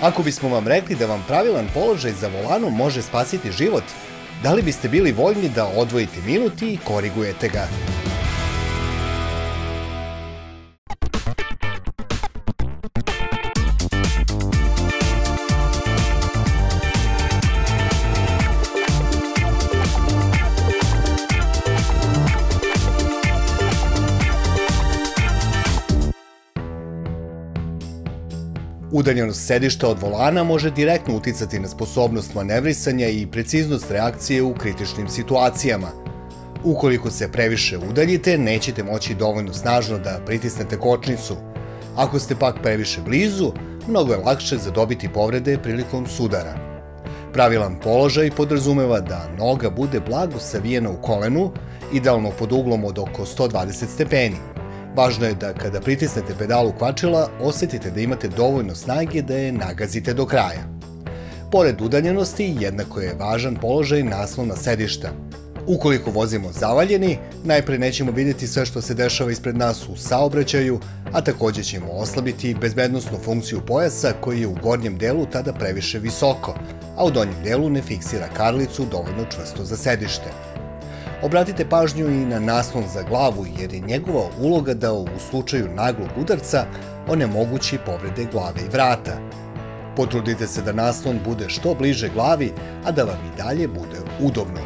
Ako bismo vam rekli da vam pravilan položaj za volanom može spasiti život, da li biste bili voljni da odvojite minut i korigujete ga? Udaljenost sedišta od volana može direktno uticati na sposobnost manevrisanja i preciznost reakcije u kritičnim situacijama. Ukoliko se previše udaljite, nećete moći dovoljno snažno da pritisnete kočnicu. Ako ste pak previše blizu, mnogo je lakše zadobiti povrede prilikom sudara. Pravilan položaj podrazumeva da noga bude blago savijena u kolenu, idealno pod uglom od oko 120 stepeni. Važno je da kada pritisnete pedalu kvačila, osetite da imate dovoljno snage da je nagazite do kraja. Pored udaljenosti, jednako je važan položaj naslona sedišta. Ukoliko vozimo zavaljeni, najpre nećemo vidjeti sve što se dešava ispred nas u saobraćaju, a također ćemo oslabiti bezbednosnu funkciju pojasa koji je u gornjem delu tada previše visoko, a u donjem delu ne fiksira karlicu dovoljno čvrsto za sedište. Obratite pažnju i na naslon za glavu jer je njegova uloga da u slučaju naglog udarca onemogući povrede glave i vrata. Potrudite se da naslon bude što bliže glavi, a da vam i dalje bude udobno.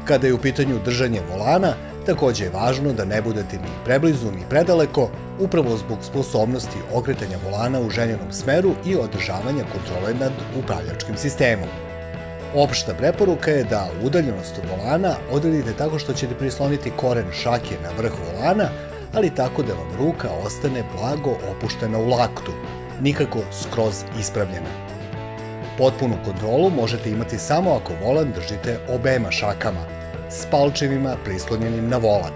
Kada je u pitanju držanje volana, također je važno da ne budete ni preblizu ni predaleko, upravo zbog sposobnosti okretanja volana u željenom smeru i održavanja kontrole nad upravljačkim sistemom. Opšta preporuka je da udaljenost od volana odredite tako što ćete prisloniti koren šake na vrh volana, ali tako da vam ruka ostane blago opuštena u laktu, nikako skroz ispravljena. Potpunu kontrolu možete imati samo ako volan držite obema šakama, s palčevima prislonjenim na volan.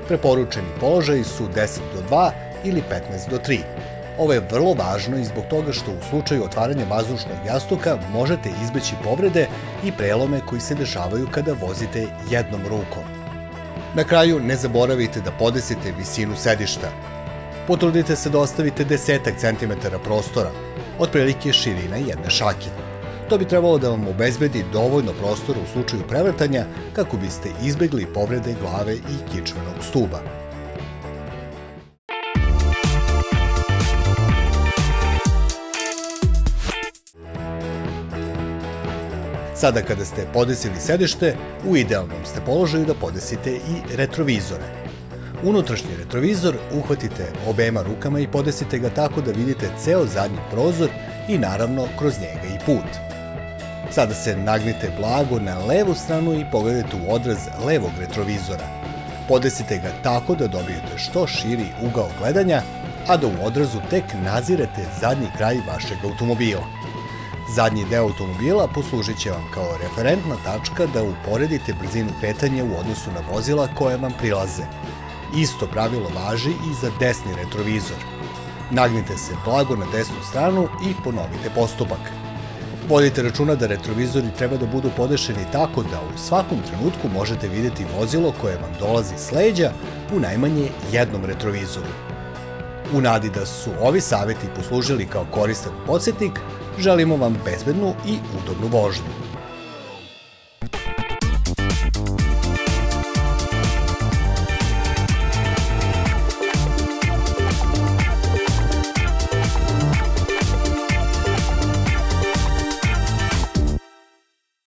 Preporučeni položaji su 10:2 ili 15:3. Ovo je vrlo važno i zbog toga što u slučaju otvaranja vazdušnog jastuka možete izbeći povrede i prelome koji se dešavaju kada vozite jednom rukom. Na kraju ne zaboravite da podesite visinu sedišta. Potrudite se da ostavite 10 cm prostora, otprilike širina jedne šake. To bi trebalo da vam obezbedi dovoljno prostora u slučaju prevrtanja kako biste izbegli povrede glave i kičmenog stuba. Sada kada ste podesili sedište, u idealnom ste položaju da podesite i retrovizore. Unutrašnji retrovizor uhvatite obema rukama i podesite ga tako da vidite ceo zadnji prozor i naravno kroz njega i put. Sada se nagnite blago na levu stranu i pogledajte u odraz levog retrovizora. Podesite ga tako da dobijete što širi ugao gledanja, a da u odrazu tek nazirete zadnji kraj vašeg automobila. Zadnji deo automobila poslužit će vam kao referentna tačka da uporedite brzinu kretanja u odnosu na vozila koje vam prilaze. Isto pravilo važi i za desni retrovizor. Nagnite se blago na desnu stranu i ponovite postupak. Vodite računa da retrovizori treba da budu podešeni tako da u svakom trenutku možete vidjeti vozilo koje vam dolazi s leđa u najmanje jednom retrovizoru. U nadi da su ovi savjeti poslužili kao koristan podsjetnik, želimo vam bezbednu i udobnu vožnju.